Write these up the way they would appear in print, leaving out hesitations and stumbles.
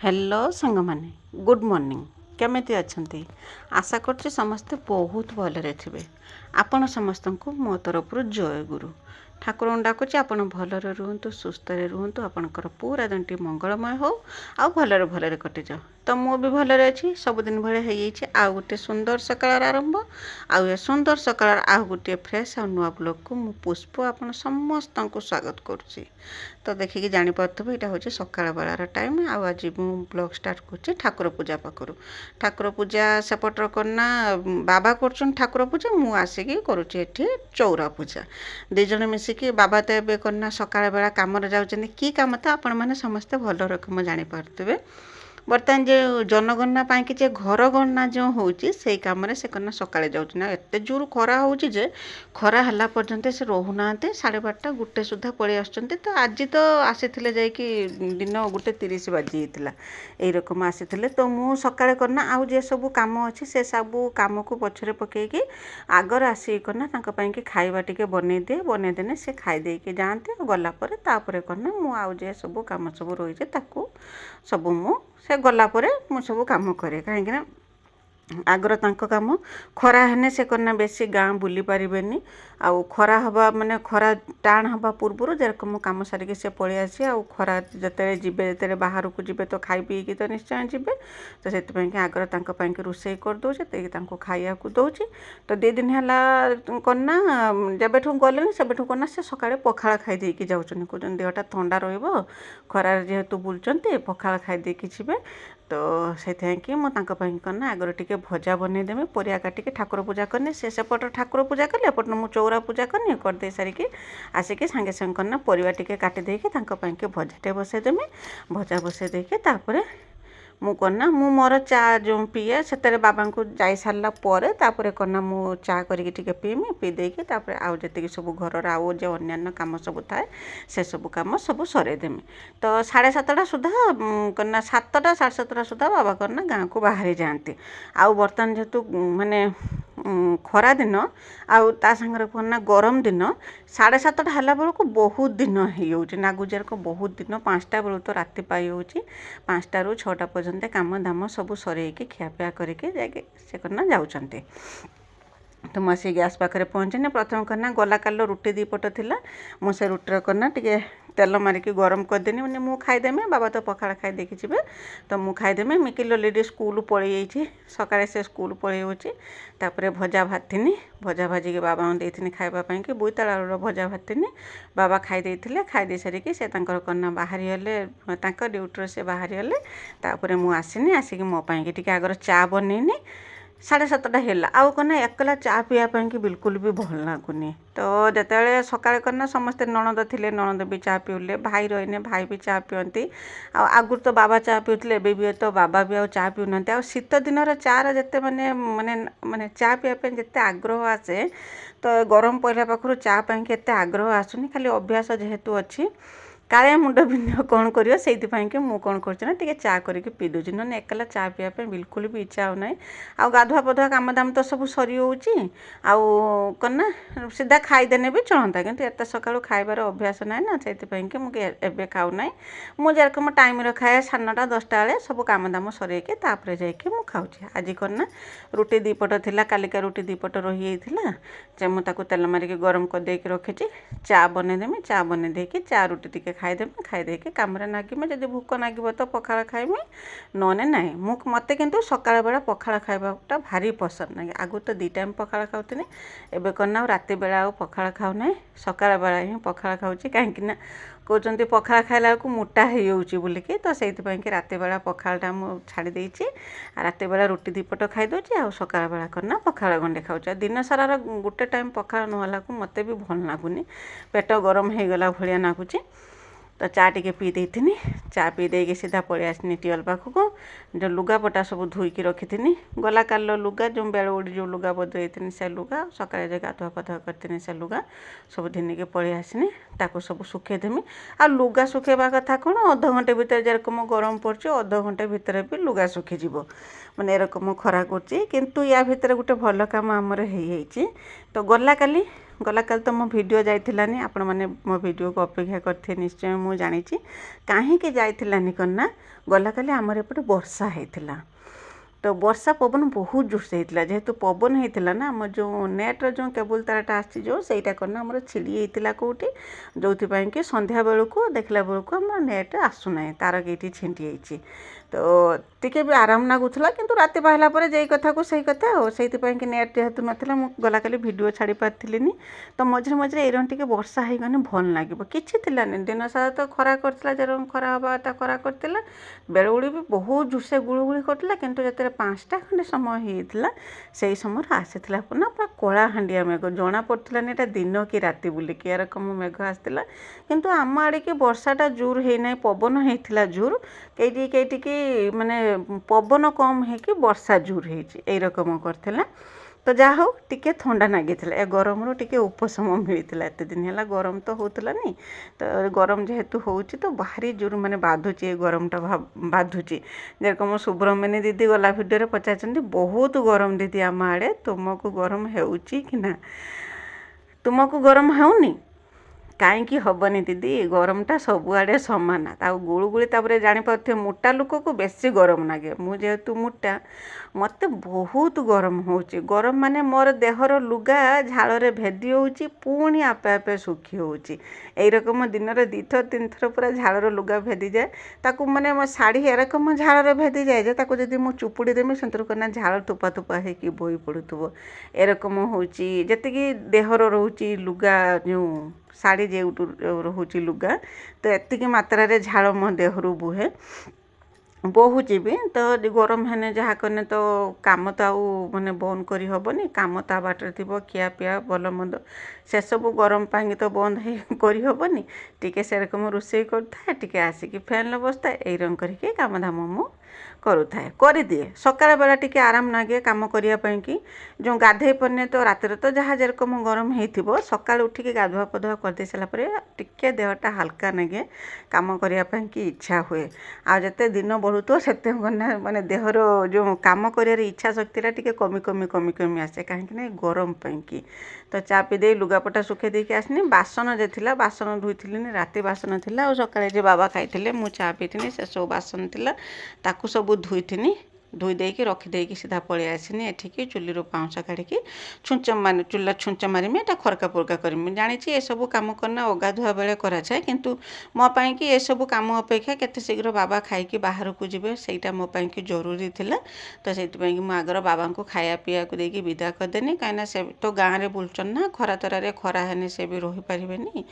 Hello सांग माने good morning केमिति अछंती आशा करछि समस्ते बहुत भलरे थिबे। आपण समस्तंकु मो तरफरु जय गुरु ठाकुर डाकुछि आपण भलरे रुहंतु सुस्थरे रुहंतु आपणकर पूरा दिनटी मंगलमय हो आ भलरे भलरे कटि जाओ। तो मु भी भलरे अछि सबुदिन भले हो जाइछि आ गोटे सुंदर सकाळ आरंभ आ ए सुंदर सकाळ आ गोटे फ्रेश आ नुआ ब्लॉग को मु पुष्प आपण समस्तंकु स्वागत करुछि। तो देखिए जानी पार्थबे एटा होछि सकाळ बेलार टाइम आ आज मु ब्लॉग स्टार्ट करछि ठाकुर पूजा पाखरु। ठाकुर पूजा सेपटर करना बाबा करछन ठाकुर पूजा मु आसिकी करुछि एठी चौरा पूजा दे जण मिसिकी बाबा तो एबे करना सकाळ बेला काम रे जाउछन की काम तो आपण माने समस्त भल रकम जानी पार्थबे। बर्तमान जो जनगणना पाई कि घर गणना जो होची से काम से करना सकाळे जाउछ ना एते जोर खरा होची जे खरा हला पर्यंत से रहूना 12:30 गुटे सुधा पळे आछंते। तो आज तो आसीथिले जाय कि दिन 1:30 बाजी हितला एई रकम आसीथिले। तो मु सकाळे करना आउ जे सब काम अछि से सब काम को पछरे पके कि आगर आसी करना तांका पाई कि खाइबा टिके बने देने से खाइ दे के जानते गला परे तापरे करना मु आउ जे सब काम सब रही जे ताकू सब मु से गला परे मु सब काम करे काहे ना आगर तांको काम खरा हेने से करना बेसी गाँ बुली पारिबेनी आउ खरा हवा माने खरा टाण हवा पूर्व जेरकम काम सारिके से पळे आसी आउ खरा जते जिबे जते बाहर को जिबे तो खाई पी कि तो निश्चय जिबे। तो सेति पई कि आगर तांको पई कि रोसई कर दोचे ते तांको खाइया को दोची। तो 2 दिन हला करना जबेठू गले सेबेठू करना से सकाळे पखाळ खाई दे कि जाउछन को देहटा ठंडा रहइबो खरा जेहेतु बुलचंती पखाळ खाई दे कि छिबे। तो से कि मु तांको पई करना आगर टिके भजा बने देमे परिया काटिके ठाकुर पूजा करने से सेपट ठाकुर पूजा कले एपट मु चौरा पूजा करनी कर दे सारिके आसिके संगे संग करना परिवा टिके काटि देके तांको पई के भजाटे बसे देमे भजा बसे देके तापरे मु करना मु मोर चा जो पिए सेतरे बाबा को जाई सारला परे तापरे करना मु चा करिके टिके पीमी पी देके तापरे आउ जते सब घर आउ जे अन्यान्य काम सब थाए से सब काम सब सरे देमी। तो 7:30 सुधा करना 7टा 7:30 सुधा बाबा करना गाँ को बाहरी जाते आउ बर्तमान जेतु माने खरा दिन आउ ता संगे करना गरम दिन 7:30 हला बेलू बहुत दिन हो नागुजार को बहुत दिन 5टा बेलू तो राति पाई होची 5टा रु 6टा पर्यंत काम दाम सब सरेकी खियापिया करके जाके से करना जाउछंते। तो मु से गैस पाखे पहुँचने प्रथम करना गला काल रुटी 2 पट थिला मु से रुटी करना टिके तेल मारिकी गरम करदेनी मैंने मु खाईदेमी बाबा तो पखाड़ खाई देखी जी। तो मु खाईदेमी मिकिल लेडी स्कूल पलि जाइए सकाଳେ से स्कूल पलि जाऊँगी तापर भजा भाजनी भजा भाजिकी बाबा देती खावाई कि बोईताल आलूर भजा भाजनी बाबा खाई दे सारिकी से करना बाहरी गले ड्यूटी से बाहरी गले तापर मु आसनी आसिक मो पाई टिके आगर चा बनईनी 7:30 है आउ करना एकला चा पीवाई कि बिल्कुल भी भल लगुनि। तो जिते सकाଳେ करना समस्ते ननद थिले ननद भी चा पीले भाई रहीने भाई भी चा पीती आगुर तो बाबा चा पीते एबे भी तो बाबा भी आ चा पीना आ शीत दिन चार जिते माने माने माने चा पीवाई जिते आग्रह आसे तो गरम पहला पाखु चा पाई एते आग्रह आसुनी खाली अभ्यास जेहेतु अच्छी काले मुंड बिंद कौन कर कि मु कौन कर चा करके पी दूसरी ना एकला चा पीवाई बिल्कुल भी इच्छा हो ना आ गाधुआ पधुआ काम दाम तो सब सरी आउ करना सीधा खाईदेने भी चलता कि एत सका खाइबार अभ्यास ना ना से मुझे खाऊना मुझे जेरकम टाइम खाए 9टा 10टा बेले सब काम दाम सरेके तापर जाइए मुझे खाऊँ। आज करना रुटी 2 पट थिला कालिका रुटी 2 पट रही जाता मुझे तेल मारिक गरम कर देके रखी चा बनईदेमी चा बन देकी चा रुटी टिके खाईदेमी खाईदे काम नागिमे जब भूक नागिब तो पखाड़ खाइमी नने ना मत कि सकाळ बेला पखाड़ खाइबाटा भारी पसंद ना आगु तो 2 टाइम पखाड़ खाऊनी एबे करना राति बेला पखाड़ खाऊना सकाळ बेला ही पखाड़ खाऊँ कहीं कहते पखाड़ खाइला मोटा हो जाऊँगी बोलिकी। तो से कि राति बेला पखाड़ा मु छाड़ी देछि राति बेला रुटी 2 पट खाई दूची आ सकाळ बेला करना पखाड़ गंडे खाऊँ दिन सारा गोटे टाइम पखाड़ नहला मत भी भल लगुनि पेट गरम हो गला भाया नागुची। तो चा टिके पी देती चा पी देके सीधा पलि आसनी टिवल पाखक जो लुगापटा सब धोईकी रखी थी गला काल लुगा जो बेल उड़ी जो लुगा बदलती से लुगा सकाଳେ जे गाधुआ पाधुआ करती से लुगा सब धिनिके पलि आसनी ताको सब सुखेदेमी आ लुगा सुखेबा कथा कौन अध घंटे भितर जेरकम गरम पड़े अध घंटे भितर भी लुगा सुखीज मैंने एरकम खरा कर किंतु या भितर गोटे भल काम आमर हो। तो गला काली गला काल तो मो वीडियो जाइथिलानी आपण माने मो वीडियो को अपेक्षा करथे निश्चय मु जानी कहीं जाइथिलानी कन्ना गला काले हमर एपटे वर्षा हेतिला तो वर्षा पवन बहुत जोर से होता जेहेतु पवन होता ना आम जो नेट्र जो केबुल तारटा आसी जो सहीटा करना आम छिड़ी होता कौटी जो कि संध्या बेलू देखला बेलू आम नेट आसुना तार कईटी छिंटी होती तो टिके भी आराम लगुला किंतु राति पाइला पर जे कथा को सही कथा हो से कि नेट जेहेतु नाला गला काली वीडियो छाड़ी पार्थिनी तो मझे मझे एरम टे वर्षा हो गने भल लगे किसी दिन सारा तो खरा करता जरम खरा हवा खरा करता बेलगुड़ी भी बहुत जोरसे गुड़गुड़ी करता किंतु जो 5टा खंडे समय होता से समय आसाला ना पूरा कला हांडिया मेघ जना पड़ानी एटा दिन कि राति बुलिक एरकम मेघ आसाला किंतु आम आड़े कि वर्षाटा जोर होना पवन होता जोर कई कई माने पवन कम हो वर्षा जोर होरकम करथिला तो जा हो टिके ठंडा लगी ए गरम रू टिके उपशम मिलता एत दिन है गरम तो होता नहीं तो गरम जेहेतु होची तो भारी जोर माने बाधुची ए गरमटा बाधुची जेरकम सुब्रमण्य दीदी गला भिडियो पचार बहुत गरम दीदी आम आड़े तुमको गरम होउची कि ना तुमको गरम होनी कहीं हेनी दीदी गरमटा सबुआड़े सामान गुड़गुड़ी जापर मोटा लोक को बेसी गरम लगे मुझेतु मोटा मत बहुत गरम होची गरम माने मोर देहर लुगा झाल भेदी होची पुणी आपे आपे सुखी होची रकम दिन में 2 थर 3 थर पूरा झालर लुगा भेदी जाए ताकू माने मो शाढ़ी एरकम झाल भेदी जाए जे ताकू जदि मुझे चुपुड़ी देमी से करना झाल थोपा थोपा होगी बोई पड़ुव एरकम होची जति देहर रोची लुगा जो शाढ़ी जो रोचे लुगा तो एतिकी मात्रा रे झाल मो देहरु बुहे बहुची भी तो गरम हेने जहाँ कने तो काम तो आउ माने बंद करी हबनी काम ता बाटर थी खिया पिया भल मंद से सब गरम पाई तो बंद करी हबनी टिके सेरकम रोषे करता टिके आसिक फैन बसता रंग करके काम धाम मु करुए कर दिए सकाळ बेला टिके आराम लगे कम करने कि जो गाधे पड़ने तो रात तो जहाँ जेरकम गरम हो सका उठिक गाधुआ पधुआ करदे सारापर टिके देहटा हल्का लगे कम करने की इच्छा हुए आते दिन बढ़ुव से माने देहर जो कम कर इच्छा शक्ति टिके कमी कमी कमी कमी आसे कहीं गरम पाई तो चा पी दे लुगापटा सुखे देके आसनी बासन जे थिला बासन धोईथिलिनी राति बासन थिला और सकाळे जे बाबा खाइथिले मु चा पीथिनी से सब बासन थिला ताकू सब धोईथिनी धोई देकी रखिदेकी सीधा पलि आसनी एठिकी चुली पाउँच काढ़ी छुंच मारे चूल्हा छुंच मारमी एटा खरका पुरका करमी जानी ये सब कम करना अगाधुआ बेले कराए किंतु मो पाई कि ये सब कम अपेक्षा केते शीघ्र बाबा खाई बाहर को जीवे सेटा मो पाई कि जरूरी थिला तो सेइथिपाई कि मु आगर बाबा को खाया पिया को देकी विदा करदेनी कहीं से तो गाँव में बुलचन ना खरा तरारे खरा हेने से भी रही पारिबेनी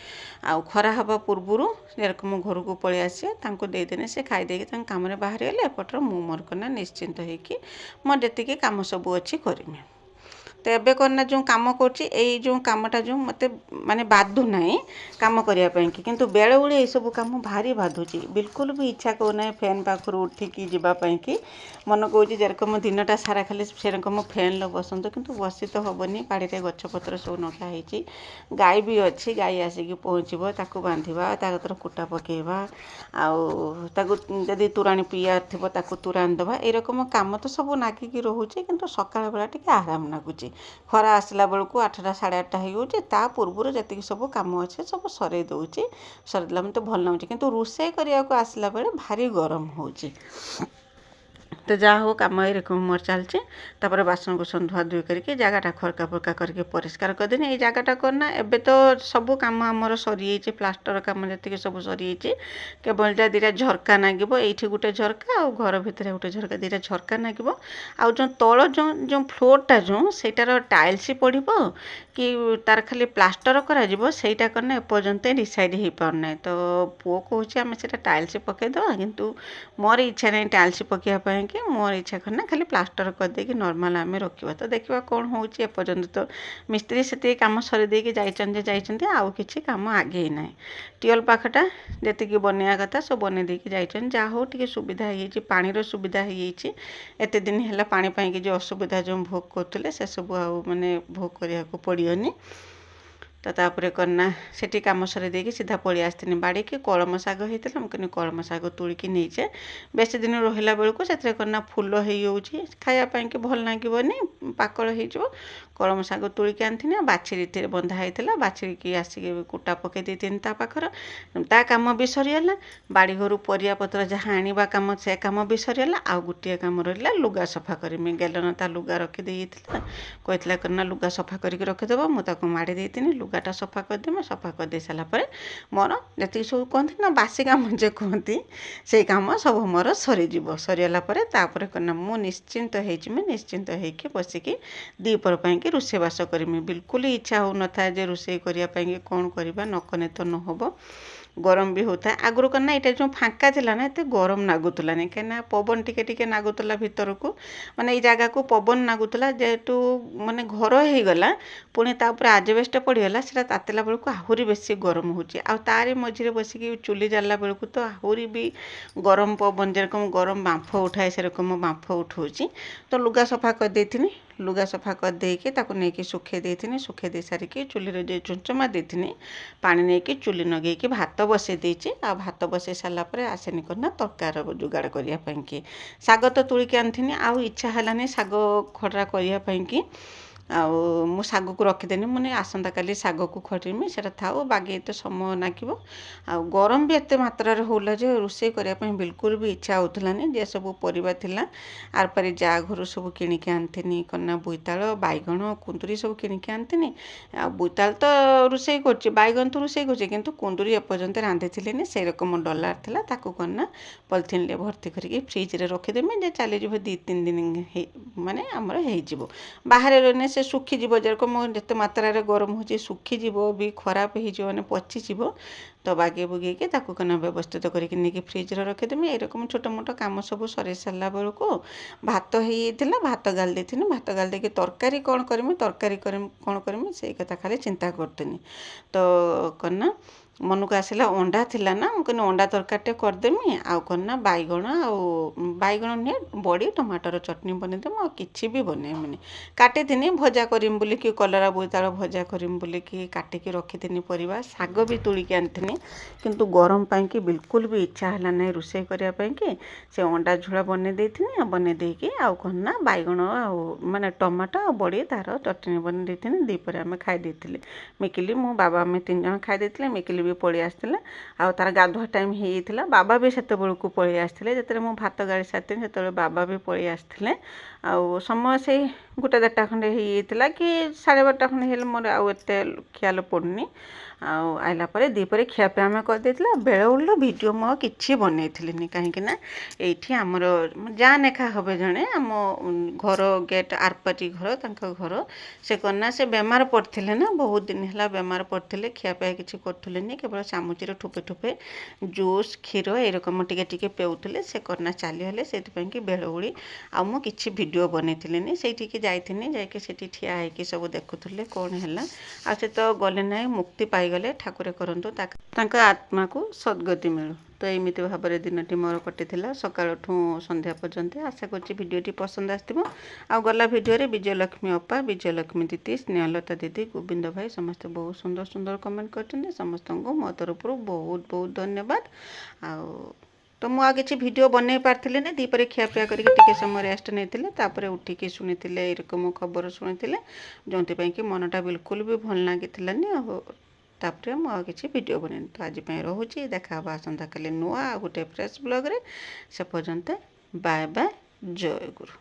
आ खरा हवा पूर्व जेरकम घर को पलि आसे तांको देदेने से खाई देकी काम रे बाहर गले एपटर मु मोर करना निश्चिंत होइकी मोर जेतिकी काम सब अच्छी करमी तो एबे करना जो काम कर कामटा जो मत माने बाधु ना कम करने किंतु बेले बेले सब कम भारी बाधुची बिल्कुल भी इच्छा करना फैन पाखर उठिकी जावाई कि मन कौच जेरकम दिनटा सारा खाली सेरकम फैन लो बसंत किंतु बसी तो हेनी बाड़ी गछपत्र सब नखाही गाई भी अच्छी गाई आसिक पहुँचब ताकू बांधा तर कुटा पकेवा आदि तोराणी पीआर थी तोराणी दबा एरकम काम तो सब नागिकी रोचे किंतु सकाळ बेला टिके आराम लगुच खरा आसला बेलू 8टा 8:30 हो पूर्व जी सब कम अच्छे सब सर दूची सरदेला मत भल लगुच किंतु रोषे करने को आसला बेले भारी गरम होची तो जहाँ हो कम एरकम मोर चलती बासन कुसन धुआ धुई करके जगटा खरका फरका करके परिष्कार करदेनी ये जगटा करना एबे तो सब कम आमर सरी प्लास्टर कम जी सब सरी केवल जा 2टा झरका नागिब ये गोटे झरका और घर भितर गोटे झरका 2टा झरका नागिब आ जो तल जो फ्लोरटा जो सेटार टाइल्स पड़ो कि तार खाली प्लास्टर करा करना एपर्यंत डिसाइड हो पारना तो पुओ कहे आम से टाइल्स पकईदे किंतु मोर इच्छा नहीं टाइल्स पकड़ा कि मोर इच्छा करना खाली प्लास्टर करदे नॉर्मल आम रखा तो देखा कौन होपर्यंत तो मिस्त्री से कम सरी देकी जाइए आउ कि कम आगे ना टियल पाखटा जी बनया कथा सब बन देकी जाइए जहाँ हो टे सुविधा हो पानी सुविधा होत दिन है पानी जो असुविधा जो भोग करते से सब माने भोग करने को पड़ोनी ତ ତାପରେ କନା ସେଠି କାମ ସରେଇ ଦେଇକି ସିଧା ପଳେଇ ଆସିଥିଲି ବାଡ଼ିକି। କଳମ ଶାଗ ହେଇଥିଲା, ମୁଁ କହିଲି କଳମ ଶାଗ ତୋଳିକି ନେଇଛେ, ବେଶୀ ଦିନ ରହିଲା ବେଳକୁ ସେଥିରେ କନା ଫୁଲ ହେଇଯାଉଛି, ଖାଇବା ପାଇଁକି ଭଲ ଲାଗିବନି, ପାକଳ ହେଇଯିବ। କଳମ ଶାଗ ତୋଳିକି ଆଣିଥିଲି, ବାଛିରିରେ ବନ୍ଧା ହେଇଥିଲା, ବାଛିରିକି ଆସିକି କୁଟା ପକେଇ ଦେଇଥିଲି ତା ପାଖରେ। ତା କାମ ବି ସରିଗଲା। ବାଡ଼ି ଘରୁ ପରିବାପତ୍ର ଯାହା ଆଣିବା କାମ ସେ କାମ ବି ସରିଗଲା। ଆଉ ଗୋଟିଏ କାମ ରହିଲା, ଲୁଗା ସଫା କରିମି। ଗେଲନ ତା ଲୁଗା ରଖିଦେଇଥିଲା, କହିଥିଲା କନା ଲୁଗା ସଫା କରିକି ରଖିଦେବ। ମୁଁ ତାକୁ ମାଡ଼ି ଦେଇଥିଲି, ଲୁଗାଟା ସଫା କରିଦେମି। ସଫା କରିଦେଇ ସାରିଲା ପରେ ମୋର ଯେତିକି ସବୁ କହନ୍ତି ନା ବାସି କାମ ଯେ କୁହନ୍ତି, ସେଇ କାମ ସବୁ ମୋର ସରିଯିବ। ସରିଗଲା ପରେ ତାପରେ କନା ମୁଁ ନିଶ୍ଚିନ୍ତ ହେଇଯିମି। ନିଶ୍ଚିନ୍ତ ହେଇକି ବସିକି ଦ୍ୱିପହର ପାଇଁକି ରୋଷେଇବାସ କରିମି। ବିଲକୁଲ ଇଚ୍ଛା ହେଉନଥାଏ ଯେ ରୋଷେଇ କରିବା ପାଇଁକି, କ'ଣ କରିବା, ନ କଲେ ତ ନହେବ। ଗରମ ବି ହେଉଥାଏ। ଆଗରୁ କ'ଣ ନା ଏଇଟା ଯେଉଁ ଫାଙ୍କା ଥିଲା ନା, ଏତେ ଗରମ ଲାଗୁଥିଲାନି, କାହିଁକିନା ପବନ ଟିକେ ଟିକେ ଲାଗୁଥିଲା ଭିତରକୁ, ମାନେ ଏଇ ଜାଗାକୁ ପବନ ଲାଗୁଥିଲା। ଯେହେତୁ ମାନେ ଘର ହେଇଗଲା, ପୁଣି ତାପରେ ଆଜବେଷ୍ଟ ପଡ଼ିଗଲା, ସେଟା ତାତିଲା ବେଳକୁ ଆହୁରି ବେଶୀ ଗରମ ହେଉଛି। ଆଉ ତାରି ମଝିରେ ବସିକି ଚୁଲି ଜାଳିଲା ବେଳକୁ ତ ଆହୁରି ବି ଗରମ ପବନ, ଯେରକମ ଗରମ ବାମ୍ଫ ଉଠାଏ ସେରକମ ବାମ୍ଫ ଉଠଉଛି। ତ ଲୁଗା ସଫା କରିଦେଇଥିଲି। ଲୁଗା ସଫା କରିଦେଇକି ତାକୁ ନେଇକି ଶୁଖେଇ ଦେଇଥିଲି। ଶୁଖେଇ ଦେଇ ସାରିକି ଚୁଲିରେ ଯେ ଚୁଞ୍ଚମା ଦେଇଥିଲି, ପାଣି ନେଇକି ଚୁଲି ଲଗେଇକି ଭାତ ବସେଇ ଦେଇଛି। ଆଉ ଭାତ ବସେଇ ସାରିଲା ପରେ ଆସିନି କନା ତରକାରୀ ଯୋଗାଡ଼ କରିବା ପାଇଁକି। ଶାଗ ତ ତୋଳିକି ଆଣିଥିଲି, ଆଉ ଇଚ୍ଛା ହେଲାନି ଶାଗ ଖରଡ଼ା କରିବା ପାଇଁକି। ଆଉ ମୁଁ ଶାଗକୁ ରଖିଦେନି, ମାନେ ଆସନ୍ତାକାଲି ଶାଗକୁ ଖରିମି, ସେଇଟା ଥାଉ, ବାଗେଇ ଏତେ ସମୟ ଲାଗିବ। ଆଉ ଗରମ ବି ଏତେ ମାତ୍ରାରେ ହେଉଲା ଯେ ରୋଷେଇ କରିବା ପାଇଁ ବିଲକୁଲ ବି ଇଚ୍ଛା ହେଉଥିଲାନି। ଯେ ସବୁ ପରିବା ଥିଲା ଆରପାରି ଯା ଘରୁ ସବୁ କିଣିକି ଆଣିଥିନି, କନା ବୋଇତାଳ, ବାଇଗଣ, କୁନ୍ଦୁରି ସବୁ କିଣିକି ଆଣିଥିନି। ଆଉ ବୋଇତାଳ ତ ରୋଷେଇ କରୁଛି, ବାଇଗଣ ତ ରୋଷେଇ କରୁଛି, କିନ୍ତୁ କୁନ୍ଦୁରି ଏପର୍ଯ୍ୟନ୍ତ ରାନ୍ଧିଥିଲିନି। ସେଇରକମ ଡଲାର ଥିଲା, ତାକୁ କନା ପଲିଥିନରେ ଭର୍ତ୍ତି କରିକି ଫ୍ରିଜରେ ରଖିଦେମି, ଯେ ଚାଲିଯିବ 2-3 ଦିନ ମାନେ ଆମର ହେଇଯିବ। ବାହାରେ ରହିଲେ ସେ ଶୁଖିଯିବ, ଯେରକମ ଯେତେ ମାତ୍ରାରେ ଗରମ ହେଉଛି ଶୁଖିଯିବ ବି, ଖରାପ ହେଇଯିବ, ମାନେ ପଚିଯିବ। ତ ବାଗେଇ ବୁଗେଇକି ତାକୁ କନା ବ୍ୟବସ୍ଥିତ କରିକି ନେଇକି ଫ୍ରିଜରେ ରଖିଦେମି। ଏରକମ ଛୋଟ ମୋଟ କାମ ସବୁ ସରେଇ ସାରିଲା ବେଳକୁ ଭାତ ହେଇଯାଇଥିଲା। ଭାତ ଗାଳି ଦେଇଥିଲି। ଭାତ ଗାଳି ଦେଇକି ତରକାରୀ କ'ଣ କରିମି, ତରକାରୀ କ'ଣ କରିମି ସେଇ କଥା ଖାଲି ଚିନ୍ତା କରୁଥିଲି। ତ କନା ମନକୁ ଆସିଲା ଅଣ୍ଡା ଥିଲା ନା, ମୁଁ କହିଲି ଅଣ୍ଡା ତରକାରୀଟେ କରିଦେମି। ଆଉ କ'ଣ ନା ବାଇଗଣ, ଆଉ ବାଇଗଣ ନୁହେଁ, ବଡ଼ି ଟମାଟର ଚଟଣି ବନେଇଦେମି, ଆଉ କିଛି ବି ବନେଇମିନି। କାଟିଥିନି ଭଜା କରିମି ବୋଲିକି, କଲରା ବୋଇତାଳ ଭଜା କରିମି ବୋଲିକି କାଟିକି ରଖିଥିନି ପରିବା। ଶାଗ ବି ତୋଳିକି ଆଣିଥିନି, କିନ୍ତୁ ଗରମ ପାଇଁକି ବିଲକୁଲ ବି ଇଚ୍ଛା ହେଲା ନାହିଁ ରୋଷେଇ କରିବା ପାଇଁକି। ସେ ଅଣ୍ଡା ଝୋଳ ବନେଇ ଦେଇଥିନି। ବନେଇ ଦେଇକି ଆଉ କ'ଣ ନା ବାଇଗଣ ଆଉ ମାନେ ଟମାଟୋ ଆଉ ବଡ଼ି ତାର ଚଟଣି ବନେଇ ଦେଇଥିନି। ଦ୍ୱିପହରେ ଆମେ ଖାଇ ଦେଇଥିଲେ। ମିକିଲି, ମୁଁ, ବାବା, ଆମେ 3 ଜଣ ଖାଇ ଦେଇଥିଲେ। ମିକିଲି ବି ପଳେଇ ଆସିଥିଲା। ଆଉ ତାର ଗାଧୁଆ ଟାଇମ୍ ହେଇଯାଇଥିଲା। ବାବା ବି ସେତେବେଳକୁ ପଳେଇ ଆସିଥିଲେ। ଯେତେବେଳେ ମୁଁ ଭାତ ଗାଳି ସାରିଥିଲି ସେତେବେଳେ ବାବା ବି ପଳେଇ ଆସିଥିଲେ। ଆଉ ସମୟ ସେଇ 1-1:30 ଖଣ୍ଡେ ହେଇଯାଇଥିଲା, କି 12:30 ଖଣ୍ଡେ ହେଲେ, ମୋର ଆଉ ଏତେ ଖିଆଲ ପଡ଼ୁନି। ଆଉ ଆଇଲା ପରେ ଦ୍ୱିପହରେ ଖିଆପିଆ ଆମେ କରିଦେଇଥିଲା। ବେଳଉଳିର ଭିଡ଼ିଓ ମୁଁ ଆଉ କିଛି ବନେଇଥିଲିନି, କାହିଁକିନା ଏଇଠି ଆମର ଯାଆ ନେଖା ହେବେ ଜଣେ, ଆମ ଘର ଗେଟ୍ ଆରପାଟି ଘର, ତାଙ୍କ ଘର। ସେ କ'ଣ ନା ସେ ବେମାର ପଡ଼ିଥିଲେ ନା, ବହୁତ ଦିନ ହେଲା ବେମାର ପଡ଼ିଥିଲେ। ଖିଆପିଆ କିଛି କରୁଥିଲେନି, କେବଳ ଚାମୁଚିରେ ଠୋପେ ଠୋପେ ଜୁସ୍, କ୍ଷୀର ଏରକମ ଟିକେ ଟିକେ ପିଉଥିଲେ। ସେ କ'ଣ ନା ଚାଲିଗଲେ, ସେଥିପାଇଁକି ବେଳଉଳି ଆଉ ମୁଁ କିଛି ଭିଡ଼ିଓ ବନେଇଥିଲିନି। ସେଇଠିକି ଯାଇଥିନି, ଯାଇକି ସେଠି ଠିଆ ହେଇକି ସବୁ ଦେଖୁଥିଲେ କ'ଣ ହେଲା। ଆଉ ସେ ତ ଗଲେ ନାହିଁ, ମୁକ୍ତି ପାଇଗଲେ। ଠାକୁର କରନ୍ତୁ ତାଙ୍କ ଆତ୍ମାକୁ ସଦ୍ଗତି ମିଳୁ। ତ ଏମିତି ଭାବରେ ଦିନଟି ମୋର କଟିଥିଲା, ସକାଳଠୁ ସନ୍ଧ୍ୟା ପର୍ଯ୍ୟନ୍ତ। ଆଶା କରୁଛି ଭିଡ଼ିଓଟି ପସନ୍ଦ ଆସିଥିବ। ଆଉ ଗଲା ଭିଡ଼ିଓରେ ବିଜୟଲକ୍ଷ୍ମୀ ଅପା, ବିଜୟଲକ୍ଷ୍ମୀ ଦିଦି, ସ୍ନେହଲତା ଦିଦି, ଗୋବିନ୍ଦ ଭାଇ ସମସ୍ତେ ବହୁତ ସୁନ୍ଦର ସୁନ୍ଦର କମେଣ୍ଟ କରିଛନ୍ତି। ସମସ୍ତଙ୍କୁ ମୋ ତରଫରୁ ବହୁତ ବହୁତ ଧନ୍ୟବାଦ। ଆଉ ତ ମୁଁ ଆଉ କିଛି ଭିଡ଼ିଓ ବନେଇ ପାରିଥିଲିନି। ଦ୍ୱିପହରେ ଖିଆପିଆ କରିକି ଟିକେ ସମୟ ରେଷ୍ଟ ନେଇଥିଲେ, ତାପରେ ଉଠିକି ଶୁଣିଥିଲେ ଏରକମ ଖବର ଶୁଣିଥିଲେ, ଯେଉଁଥିପାଇଁକି ମନଟା ବିଲକୁଲ ବି ଭଲ ଲାଗିଥିଲାନି। ଆଉ ତାପରେ ମୁଁ ଆଉ କିଛି ଭିଡ଼ିଓ ବନେଇନି। ତ ଆଜି ପାଇଁ ରହୁଛି। ଦେଖା ହେବ ଆସନ୍ତାକାଲି ନୂଆ ଆଉ ଗୋଟେ ଫ୍ରେଶ୍ ବ୍ଲଗ୍ରେ। ସେ ପର୍ଯ୍ୟନ୍ତ ବାଏ ବାଏ, ଜୟ ଗୁରୁ।